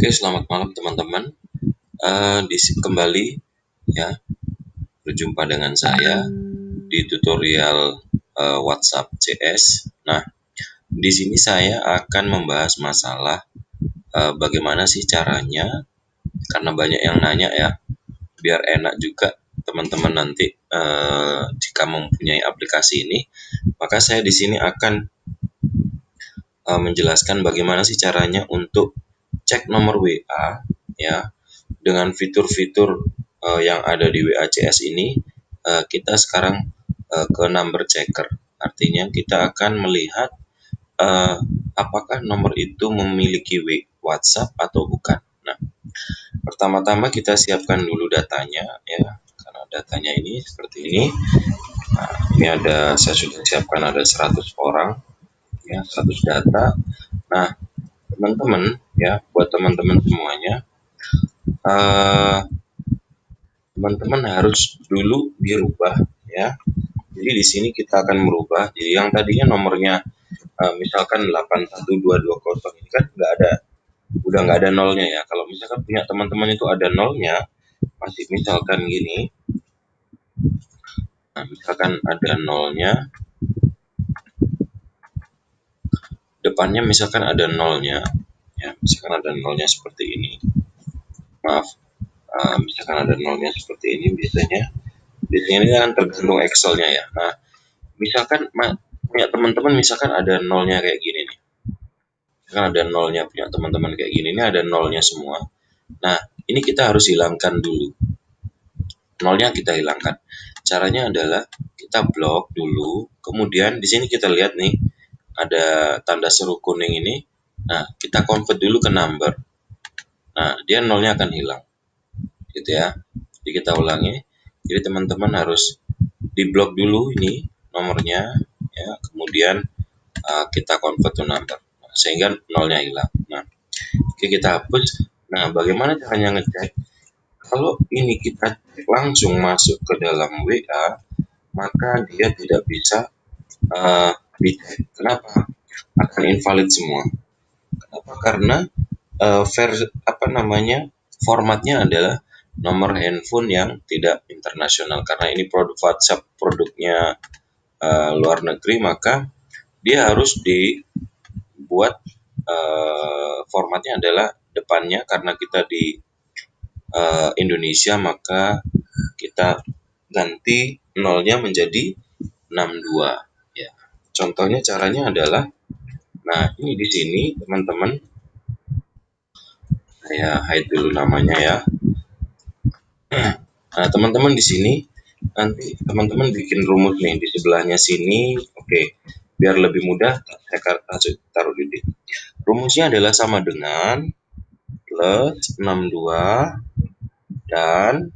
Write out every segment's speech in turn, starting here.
Oke, selamat malam teman-teman. Kembali ya, berjumpa dengan saya di tutorial WhatsApp CS. Nah, di sini saya akan membahas masalah bagaimana sih caranya, karena banyak yang nanya ya, biar enak juga teman-teman nanti jika mempunyai aplikasi ini, maka saya di sini akan menjelaskan bagaimana sih caranya untuk cek nomor WA ya dengan fitur-fitur yang ada di WA CS ini. Kita sekarang ke number checker, artinya kita akan melihat apakah nomor itu memiliki WhatsApp atau bukan. Nah, pertama-tama kita siapkan dulu datanya ya, karena datanya ini seperti ini. Nah, ini saya sudah siapkan ada 100 orang ya, 100 data. Nah, teman-teman ya, buat teman-teman semuanya, teman-teman harus dulu dirubah ya. Jadi di sini kita akan merubah. Jadi yang tadinya nomornya misalkan 81220 ini kan udah nggak ada nolnya ya. Kalau misalkan punya teman-teman itu ada nolnya, masih misalkan gini. Nah, misalkan ada nolnya, depannya misalkan ada nolnya, ya misalkan ada nolnya seperti ini. Maaf, misalkan ada nolnya seperti ini, biasanya ini kan tergantung Excelnya ya. Nah, misalkan punya teman-teman misalkan ada nolnya kayak gini nih. Misalkan ada nolnya punya teman-teman kayak gini, ini ada nolnya semua. Nah, ini kita harus hilangkan dulu. Nolnya kita hilangkan. Caranya adalah kita blok dulu, kemudian di sini kita lihat nih ada tanda seru kuning ini. Nah, kita convert dulu ke number. Nah, dia nolnya akan hilang. Gitu ya. Jadi kita ulangi. Jadi teman-teman harus diblok dulu ini nomornya ya, kemudian kita convert to number sehingga nolnya hilang. Nah, oke, kita hapus. Nah, bagaimana caranya ngecek? Kalau ini kita cek langsung masuk ke dalam WA, maka dia tidak bisa dicek. Kenapa? Akan invalid semua. Kenapa? Karena formatnya adalah nomor handphone yang tidak internasional. Karena ini produk WhatsApp, produknya luar negeri, maka dia harus dibuat formatnya adalah depannya, karena kita di Indonesia, maka kita ganti nolnya menjadi 62 ya. Contohnya caranya adalah, nah ini di sini teman-teman, saya hide dulu namanya ya. Nah, teman-teman di sini nanti teman-teman bikin rumus nih di sebelahnya sini. Oke, biar lebih mudah saya taruh di sini. Rumusnya adalah sama dengan plus 62 dan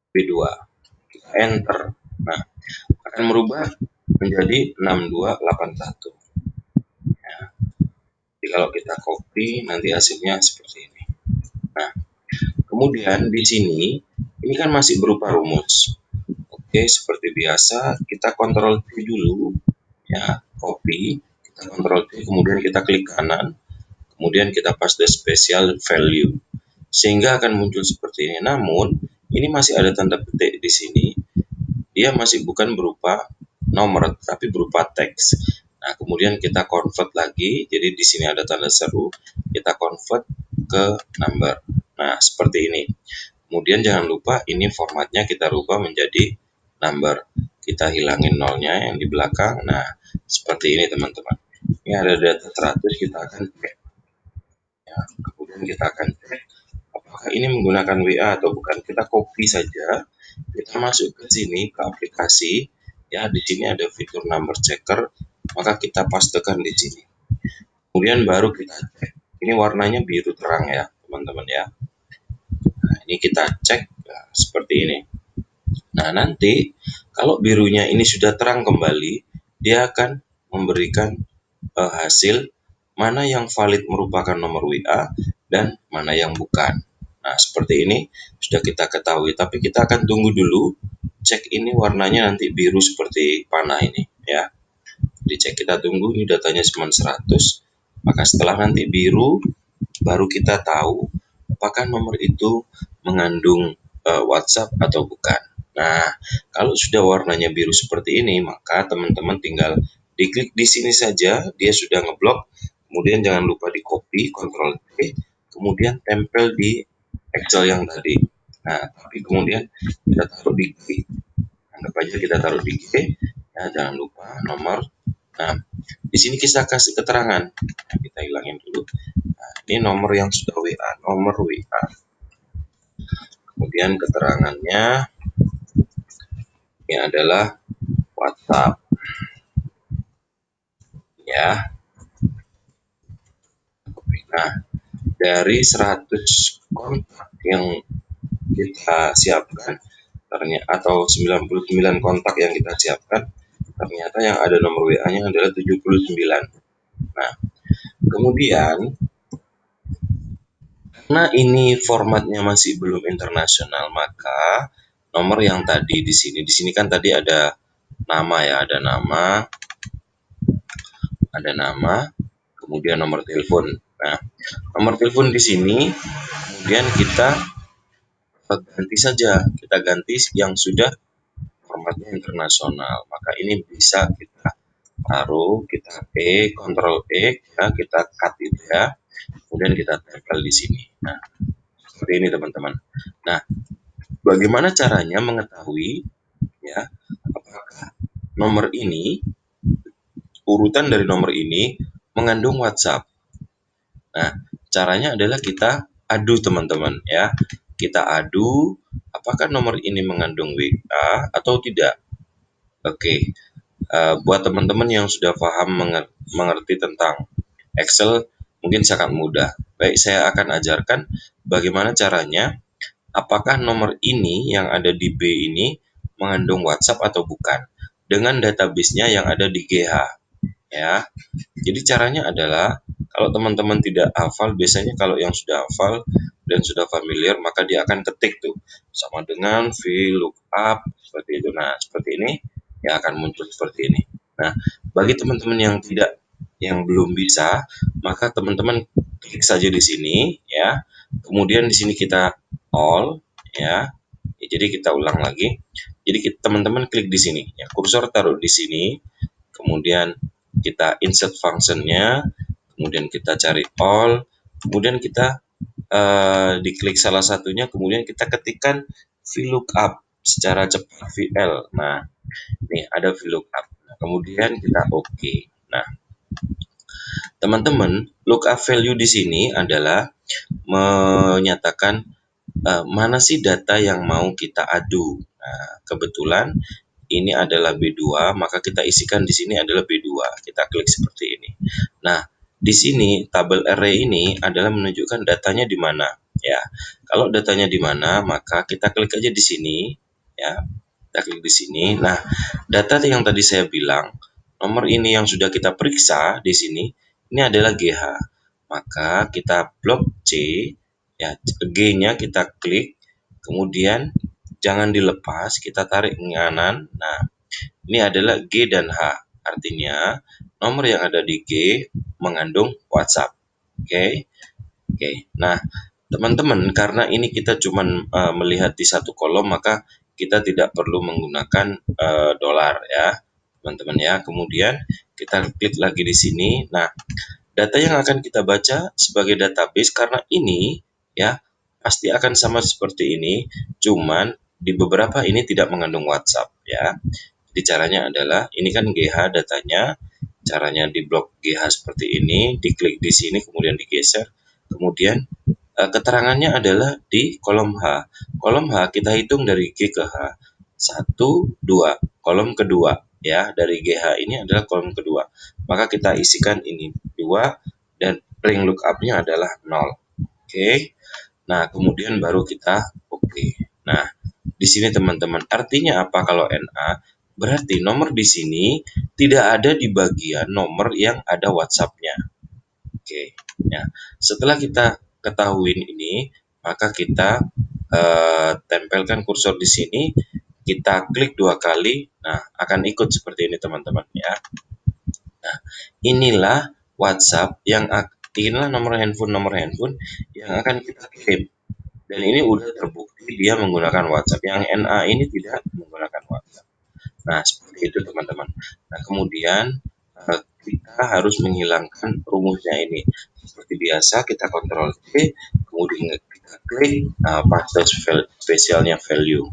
B2. Enter. Nah, akan merubah menjadi 6281. Ya. Jadi kalau kita copy, nanti hasilnya seperti ini. Nah, kemudian di sini ini kan masih berupa rumus. Oke, seperti biasa kita Ctrl C dulu ya, copy, kita Ctrl C, kemudian kita klik kanan, kemudian kita paste special value, sehingga akan muncul seperti ini. Namun ini masih ada tanda petik di sini, dia masih bukan berupa nomor tapi berupa teks. Nah, kemudian kita convert lagi, jadi di sini ada tanda seru, kita convert ke number. Nah, seperti ini. Kemudian jangan lupa ini formatnya kita rubah menjadi number. Kita hilangin nolnya yang di belakang. Nah, seperti ini teman-teman. Ini ada data 100, kita akan cek. Ya, kemudian kita akan cek apakah ini menggunakan WA atau bukan. Kita copy saja, kita masuk ke sini ke aplikasi. Ya, di sini ada fitur number checker, maka kita pastekan di sini. Kemudian baru kita cek. Ini warnanya biru terang ya, teman-teman ya. Nah, ini kita cek ya, seperti ini. Nah, nanti kalau birunya ini sudah terang kembali, dia akan memberikan hasil mana yang valid merupakan nomor WA dan mana yang bukan. Nah, seperti ini sudah kita ketahui, tapi kita akan tunggu dulu. Cek ini warnanya nanti biru seperti panah ini ya. Dicek, kita tunggu, ini datanya cuma 100. Maka setelah nanti biru, baru kita tahu apakah nomor itu mengandung WhatsApp atau bukan. Nah, kalau sudah warnanya biru seperti ini, maka teman-teman tinggal diklik di sini saja, dia sudah ngeblok. Kemudian jangan lupa di copy, Ctrl C, kemudian tempel di Excel yang tadi. Nah, tapi kemudian kita taruh di G. Anggap aja kita taruh di G. Ya, jangan lupa nomor. Nah, di sini kita kasih keterangan. Nah, kita hilangin dulu. Nah, ini nomor yang sudah WA, nomor WA. Kemudian keterangannya ini adalah WhatsApp, ya. Nah, dari 100 kontak yang kita siapkan, ternyata atau 99 kontak yang kita siapkan, ternyata yang ada nomor WA-nya adalah 79. Nah, kemudian karena ini formatnya masih belum internasional, maka nomor yang tadi di sini kan tadi ada nama ya, ada nama, kemudian nomor telepon. Nah, nomor telepon di sini kemudian kita ganti saja, kita ganti yang sudah formatnya internasional. Maka ini bisa kita taruh, kita Ctrl E, ya, kita cut itu ya, kemudian kita tempel di sini. Nah, seperti ini teman-teman. Nah, bagaimana caranya mengetahui ya apakah nomor ini, urutan dari nomor ini mengandung WhatsApp? Nah, caranya adalah kita adu teman-teman ya. Kita adu apakah nomor ini mengandung WA atau tidak. Oke, buat teman-teman yang sudah paham mengerti tentang Excel, mungkin sangat mudah. Baik, saya akan ajarkan bagaimana caranya, apakah nomor ini yang ada di B ini mengandung WhatsApp atau bukan, dengan database-nya yang ada di GH, ya. Jadi caranya adalah, kalau teman-teman tidak hafal, biasanya kalau yang sudah hafal dan sudah familiar, maka dia akan ketik tuh sama dengan VLOOKUP seperti itu. Nah, seperti ini ya, akan muncul seperti ini. Nah, bagi teman-teman yang tidak, yang belum bisa, maka teman-teman klik saja di sini ya. Kemudian di sini kita all ya. Jadi kita ulang lagi. Jadi teman-teman klik di sini ya, kursor taruh di sini, kemudian kita insert functionnya, kemudian kita cari all, kemudian kita diklik salah satunya, kemudian kita ketikkan VLOOKUP secara cepat, VL. Nah, ini ada VLOOKUP. Nah, kemudian kita OK. Nah, teman-teman, lookup value di sini adalah menyatakan mana sih data yang mau kita adu. Nah, kebetulan ini adalah B2, maka kita isikan di sini adalah B2. Kita klik seperti ini. Nah, di sini tabel array ini adalah menunjukkan datanya di mana, ya. Kalau datanya di mana, maka kita klik aja di sini, ya. Kita klik di sini. Nah, data yang tadi saya bilang, nomor ini yang sudah kita periksa di sini, ini adalah GH. Maka kita blok C, ya, G-nya kita klik, kemudian jangan dilepas, kita tarik ke kanan. Nah, ini adalah G dan H. Artinya nomor yang ada di G mengandung WhatsApp. Oke. Oke. Nah, teman-teman, karena ini kita cuma melihat di satu kolom, maka kita tidak perlu menggunakan dolar ya, teman-teman ya. Kemudian kita klik lagi di sini. Nah, data yang akan kita baca sebagai database, karena ini ya pasti akan sama seperti ini, cuman di beberapa ini tidak mengandung WhatsApp ya. Jadi caranya adalah, ini kan GH datanya, caranya di blok GH seperti ini, diklik di sini kemudian digeser, kemudian keterangannya adalah di kolom H. Kolom H kita hitung dari G ke H. 1, 2, kolom kedua ya, dari GH ini adalah kolom kedua. Maka kita isikan ini 2 dan ring lookupnya adalah 0. Oke. Nah, kemudian baru kita oke. Nah, di sini teman-teman, artinya apa kalau NA? Berarti nomor di sini tidak ada di bagian nomor yang ada WhatsApp-nya. Oke. Ya. Setelah kita ketahui ini, maka kita tempelkan kursor di sini, kita klik 2 kali. Nah, akan ikut seperti ini teman-teman ya. Nah, inilah WhatsApp inilah nomor handphone yang akan kita kirim. Dan ini udah terbukti dia menggunakan WhatsApp. Yang NA ini tidak menggunakan WhatsApp. Nah, seperti itu teman-teman. Nah, kemudian kita harus menghilangkan rumusnya ini. Seperti biasa kita Ctrl C, kemudian kita klik paste spesialnya value.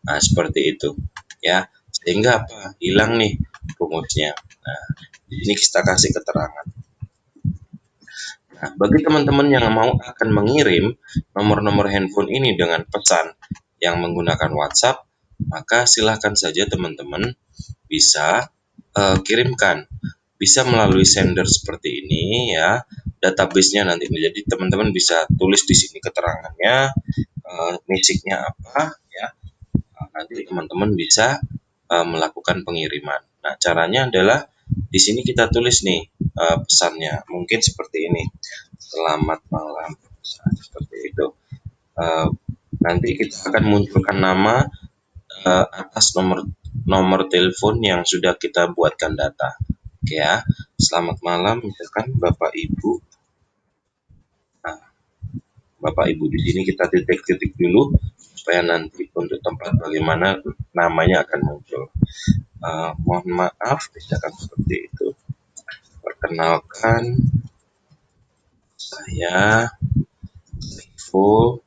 Nah, seperti itu. Ya, sehingga apa? Hilang nih rumusnya. Nah, di sini kita kasih keterangan. Nah, bagi teman-teman yang mau akan mengirim nomor-nomor handphone ini dengan pesan yang menggunakan WhatsApp, maka silahkan saja teman-teman bisa kirimkan. Bisa melalui sender seperti ini ya. Database-nya nanti menjadi teman-teman bisa tulis di sini keterangannya, basicnya apa ya. Nanti teman-teman bisa melakukan pengiriman. Nah, caranya adalah di sini kita tulis nih pesannya. Mungkin seperti ini. Selamat malam. Seperti itu. Nanti kita akan munculkan nama atas nomor telepon yang sudah kita buatkan data. Oke ya. Selamat malam misalkan Bapak Ibu. Nah, Bapak Ibu di sini kita titik-titik dulu supaya nanti untuk tempat bagaimana namanya akan muncul. Mohon maaf misalkan seperti itu. Perkenalkan saya Ivo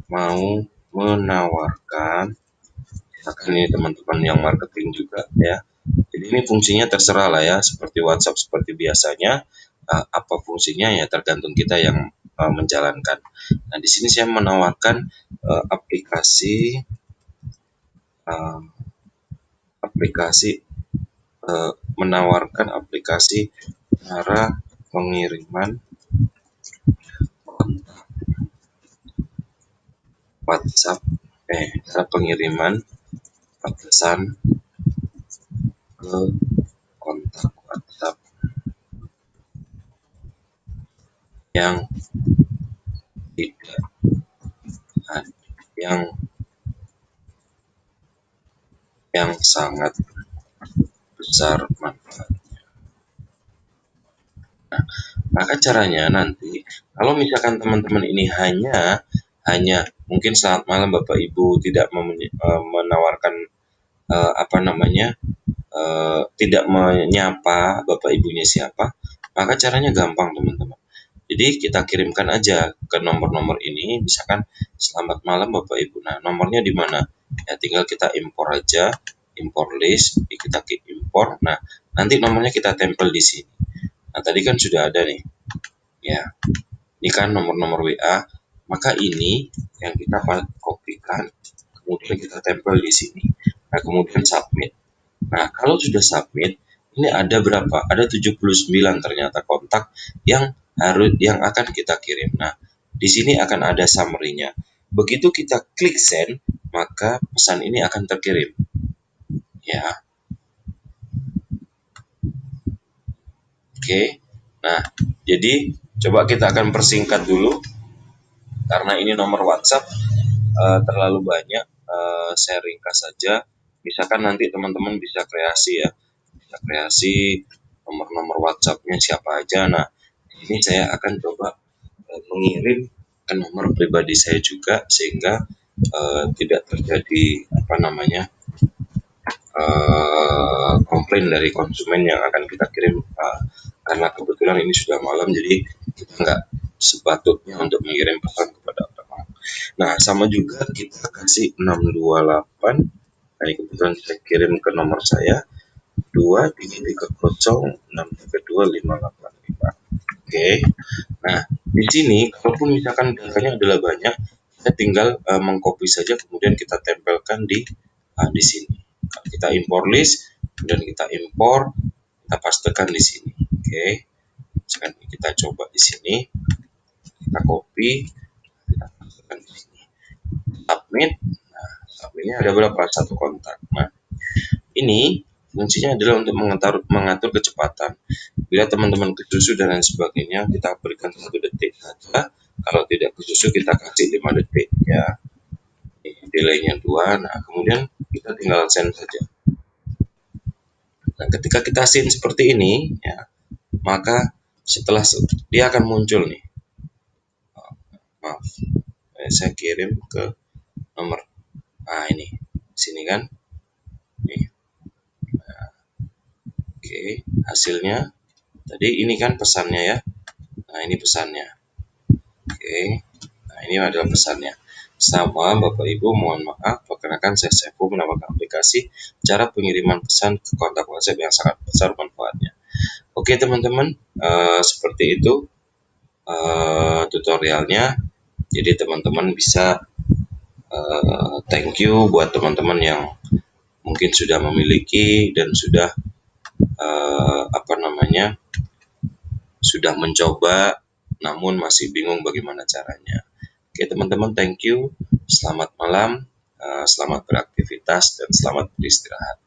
mau menawarkan, misalkan ini teman-teman yang marketing juga ya. Jadi ini fungsinya terserah lah ya, seperti WhatsApp seperti biasanya. Apa fungsinya ya tergantung kita yang menjalankan. Nah di sini saya menawarkan aplikasi uh, aplikasi menawarkan aplikasi cara pengiriman WhatsApp cara pengiriman pesan ke kontak WhatsApp yang tidak yang sangat besar manfaat. Nah, maka caranya nanti kalau misalkan teman-teman ini hanya mungkin selamat malam Bapak Ibu tidak menawarkan apa namanya tidak menyapa Bapak Ibunya siapa, maka caranya gampang teman-teman. Jadi kita kirimkan aja ke nomor-nomor ini, misalkan selamat malam Bapak Ibu. Nah nomornya di mana? Ya tinggal kita impor aja, impor list, kita klik impor. Nah nanti nomornya kita tempel di sini. Nah tadi kan sudah ada nih, ya. Ini kan nomor-nomor WA. Maka ini yang kita kopikan, kemudian kita tempel di sini. Nah kemudian submit. Nah, kalau sudah submit, ini ada berapa? Ada 79 ternyata kontak yang akan kita kirim. Nah, di sini akan ada summary-nya. Begitu kita klik send, maka pesan ini akan terkirim. Ya. Oke. Nah, jadi coba kita akan persingkat dulu karena ini nomor WhatsApp terlalu banyak. Saya ringkas saja. Misalkan nanti teman-teman bisa kreasi ya. Kreasi nomor-nomor WhatsApp-nya siapa aja. Nah, ini saya akan coba mengirim ke nomor pribadi saya juga sehingga tidak terjadi apa namanya komplain dari konsumen yang akan kita kirim karena kebetulan ini sudah malam jadi kita nggak sepatutnya untuk mengirim pesan kepada orang. Nah, sama juga kita kasih 628. Nah, ini kebetulan saya kirim ke nomor saya 2-632-585. Oke. Nah, di sini kalaupun misalkan datanya adalah banyak, kita tinggal mengcopy saja kemudian kita tempelkan di sini. Kalau kita impor list, kemudian kita impor, kita pastekan di sini. Oke. Sekarang kita coba di sini, kita copy, kita pastekan di sini. Submit. Nah, submitnya ada berapa? Satu kontak. Nah, ini fungsinya adalah untuk mengatur kecepatan. Bila teman-teman kesusu dan lain sebagainya, kita berikan 1 detik saja. Kalau tidak kesusu, kita kasih 5 detik ya. Delaynya 2. Nah, kemudian kita tinggal send saja. Nah, ketika kita send seperti ini, ya, maka Setelah dia akan muncul nih, maaf, saya kirim ke nomor, nah ini sini kan, nih, oke, hasilnya tadi ini kan pesannya ya, nah ini pesannya, oke, nah ini adalah pesannya. Sama Bapak Ibu, mohon maaf, perkenalkan saya Sefu menambahkan aplikasi cara pengiriman pesan ke kontak WhatsApp yang sangat besar manfaatnya. Oke teman-teman, seperti itu tutorialnya. Jadi teman-teman bisa thank you buat teman-teman yang mungkin sudah memiliki dan sudah apa namanya, sudah mencoba namun masih bingung bagaimana caranya. Oke teman-teman, thank you. Selamat malam, selamat beraktivitas dan selamat beristirahat.